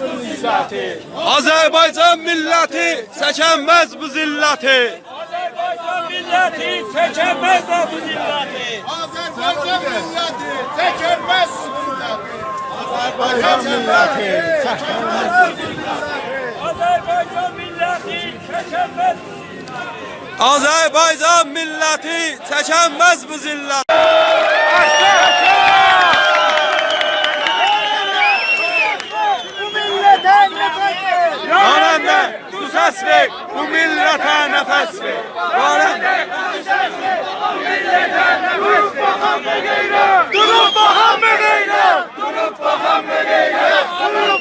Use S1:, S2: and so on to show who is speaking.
S1: bu zillati.
S2: Azərbaycan milləti çəkənməz bu zilləti.
S1: Azərbaycan milləti çəkənməz bu zillati.
S3: Azərbaycan milleti çəkilməz bu zillati.
S1: Azərbaycan milləti çəkənməz bu zillati. Azərbaycan milləti çəkənməz bu zillati.
S2: Azərbaycan milləti çəkənməz bu zilləti. Rənəndə bu səs ver, bu millətə nəfəs ver. Rənəndə bu səs ver, bu millətə nəfəs ver. Durub baxan mı qeyrə? Durub baxan mı qeyrə? Durub baxan mı qeyrə? Durub